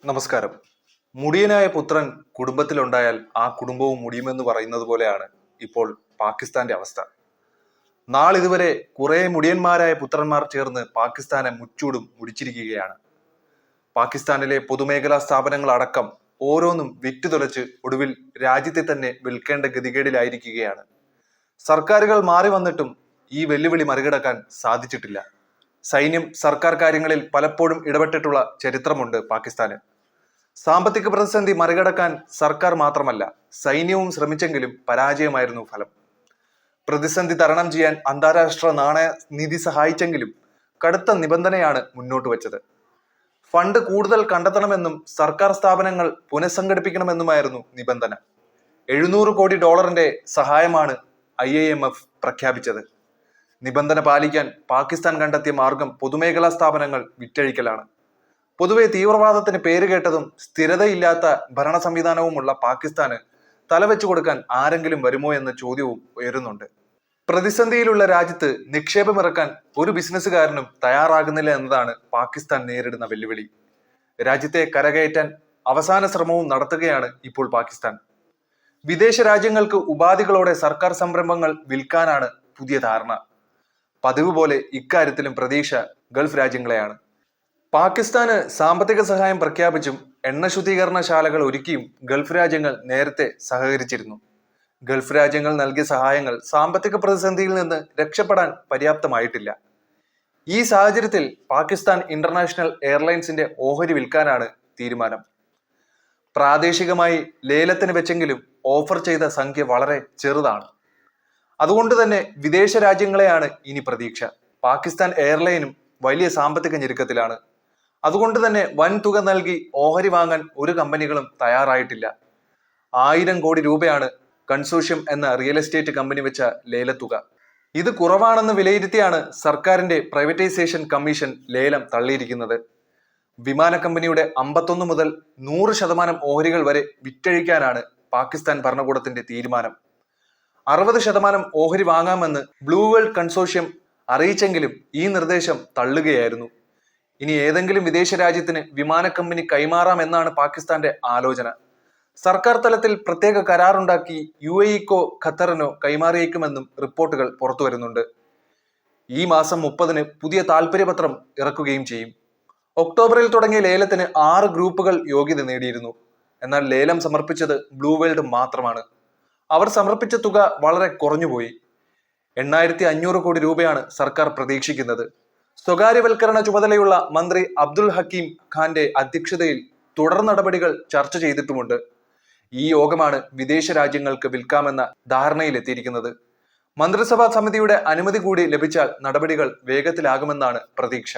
നമസ്കാരം. മുടിയനായ പുത്രൻ കുടുംബത്തിലുണ്ടായാൽ ആ കുടുംബവും മുടിയുമെന്ന് പറയുന്നത് പോലെയാണ് ഇപ്പോൾ പാകിസ്ഥാന്റെ അവസ്ഥ. നാളിതുവരെ കുറെ മുടിയന്മാരായ പുത്രന്മാർ ചേർന്ന് പാകിസ്ഥാനെ മുച്ചൂടും മുടിച്ചിരിക്കുകയാണ്. പാകിസ്ഥാനിലെ പൊതുമേഖലാ സ്ഥാപനങ്ങൾ അടക്കം ഓരോന്നും വിറ്റുതൊലച്ച് ഒടുവിൽ രാജ്യത്തെ തന്നെ വിൽക്കേണ്ട ഗതികേടിലായിരിക്കുകയാണ്. സർക്കാരുകൾ മാറി വന്നിട്ടും ഈ വെല്ലുവിളി മറികടക്കാൻ സാധിച്ചിട്ടില്ല. സൈന്യം സർക്കാർ കാര്യങ്ങളിൽ പലപ്പോഴും ഇടപെട്ടിട്ടുള്ള ചരിത്രമുണ്ട് പാകിസ്ഥാന്. സാമ്പത്തിക പ്രതിസന്ധി മറികടക്കാൻ സർക്കാർ മാത്രമല്ല സൈന്യവും ശ്രമിച്ചെങ്കിലും പരാജയമായിരുന്നു ഫലം. പ്രതിസന്ധി തരണം ചെയ്യാൻ അന്താരാഷ്ട്ര നാണയ നിധി സഹായിച്ചെങ്കിലും കടുത്ത നിബന്ധനയാണ് മുന്നോട്ട് വെച്ചത്. ഫണ്ട് കൂടുതൽ കണ്ടെത്തണമെന്നും സർക്കാർ സ്ഥാപനങ്ങൾ പുനഃസംഘടിപ്പിക്കണമെന്നുമായിരുന്നു നിബന്ധന. 700 കോടി ഡോളറിന്റെ സഹായമാണ് IMF പ്രഖ്യാപിച്ചത്. നിബന്ധന പാലിക്കാൻ പാകിസ്ഥാൻ കണ്ടെത്തിയ മാർഗം പൊതുമേഖലാ സ്ഥാപനങ്ങൾ വിറ്റഴിക്കലാണ്. പൊതുവെ തീവ്രവാദത്തിന് പേരുകേട്ടതും സ്ഥിരതയില്ലാത്ത ഭരണ സംവിധാനവുമുള്ള പാകിസ്ഥാന് തലവെച്ചു കൊടുക്കാൻ ആരെങ്കിലും വരുമോ എന്ന ചോദ്യവും ഉയരുന്നുണ്ട്. പ്രതിസന്ധിയിലുള്ള രാജ്യത്ത് നിക്ഷേപമിറക്കാൻ ഒരു ബിസിനസ്സുകാരനും തയ്യാറാകുന്നില്ല എന്നതാണ് പാകിസ്ഥാൻ നേരിടുന്ന വെല്ലുവിളി. രാജ്യത്തെ കരകയറ്റാൻ അവസാന ശ്രമവും നടത്തുകയാണ് ഇപ്പോൾ പാകിസ്ഥാൻ. വിദേശ രാജ്യങ്ങൾക്ക് ഉപാധികളോടെ സർക്കാർ സംരംഭങ്ങൾ വിൽക്കാനാണ് പുതിയ ധാരണ. പതിവ് പോലെ ഇക്കാര്യത്തിലും പ്രതീക്ഷ ഗൾഫ് രാജ്യങ്ങളെയാണ്. പാകിസ്ഥാന് സാമ്പത്തിക സഹായം പ്രഖ്യാപിച്ചും എണ്ണ ശുദ്ധീകരണശാലകൾ ഒരുക്കിയും ഗൾഫ് രാജ്യങ്ങൾ നേരത്തെ സഹകരിച്ചിരുന്നു. ഗൾഫ് രാജ്യങ്ങൾ നൽകിയ സഹായങ്ങൾ സാമ്പത്തിക പ്രതിസന്ധിയിൽ നിന്ന് രക്ഷപ്പെടാൻ പര്യാപ്തമായിട്ടില്ല. ഈ സാഹചര്യത്തിൽ പാകിസ്ഥാൻ ഇന്റർനാഷണൽ എയർലൈൻസിന്റെ ഓഹരി വിൽക്കാനാണ് തീരുമാനം. പ്രാദേശികമായി ലേലത്തിന് വെച്ചെങ്കിലും ഓഫർ ചെയ്ത സംഖ്യ വളരെ ചെറുതാണ്. അതുകൊണ്ട് തന്നെ വിദേശ രാജ്യങ്ങളെയാണ് ഇനി പ്രതീക്ഷ. പാകിസ്ഥാൻ എയർലൈനും വലിയ സാമ്പത്തിക ഞെരുക്കത്തിലാണ്. അതുകൊണ്ട് തന്നെ വൻ തുക നൽകി ഓഹരി വാങ്ങാൻ ഒരു കമ്പനികളും തയ്യാറായിട്ടില്ല. 1000 കോടി രൂപയാണ് കൺസോഷ്യം എന്ന റിയൽ എസ്റ്റേറ്റ് കമ്പനി വെച്ച ലേലത്തുക. ഇത് കുറവാണെന്ന് വിലയിരുത്തിയാണ് സർക്കാരിന്റെ പ്രൈവറ്റൈസേഷൻ കമ്മീഷൻ ലേലം തള്ളിയിരിക്കുന്നത്. വിമാന കമ്പനിയുടെ 51 മുതൽ 100% ഓഹരികൾ വരെ വിറ്റഴിക്കാനാണ് പാകിസ്ഥാൻ ഭരണകൂടത്തിന്റെ തീരുമാനം. 60% ഓഹരി വാങ്ങാമെന്ന് ബ്ലൂ വേൾഡ് കൺസോഷ്യം അറിയിച്ചെങ്കിലും ഈ നിർദ്ദേശം തള്ളുകയായിരുന്നു. ഇനി ഏതെങ്കിലും വിദേശ രാജ്യത്തിന് വിമാന കമ്പനി കൈമാറാമെന്നാണ് പാകിസ്ഥാന്റെ ആലോചന. സർക്കാർ തലത്തിൽ പ്രത്യേക കരാറുണ്ടാക്കി UAEക്കോ ഖത്തറിനോ കൈമാറിയേക്കുമെന്നും റിപ്പോർട്ടുകൾ പുറത്തു വരുന്നുണ്ട്. ഈ മാസം 30-ന് പുതിയ താൽപര്യപത്രം ഇറക്കുകയും ചെയ്യും. ഒക്ടോബറിൽ തുടങ്ങിയ ലേലത്തിന് 6 ഗ്രൂപ്പുകൾ യോഗ്യത നേടിയിരുന്നു. എന്നാൽ ലേലം സമർപ്പിച്ചത് ബ്ലൂ വേൾഡ് മാത്രമാണ്. അവർ സമർപ്പിച്ച തുക വളരെ കുറഞ്ഞുപോയി. 8500 കോടി രൂപയാണ് സർക്കാർ പ്രതീക്ഷിക്കുന്നത്. സ്വകാര്യവൽക്കരണ ചുമതലയുള്ള മന്ത്രി അബ്ദുൽ ഹക്കീം ഖാന്റെ അധ്യക്ഷതയിൽ തുടർ നടപടികൾ ചർച്ച ചെയ്തിട്ടുമുണ്ട്. ഈ യോഗമാണ് വിദേശ രാജ്യങ്ങൾക്ക് വിൽക്കാമെന്ന ധാരണയിലെത്തിയിരിക്കുന്നത്. മന്ത്രിസഭാ സമിതിയുടെ അനുമതി കൂടി ലഭിച്ചാൽ നടപടികൾ വേഗത്തിലാകുമെന്നാണ് പ്രതീക്ഷ.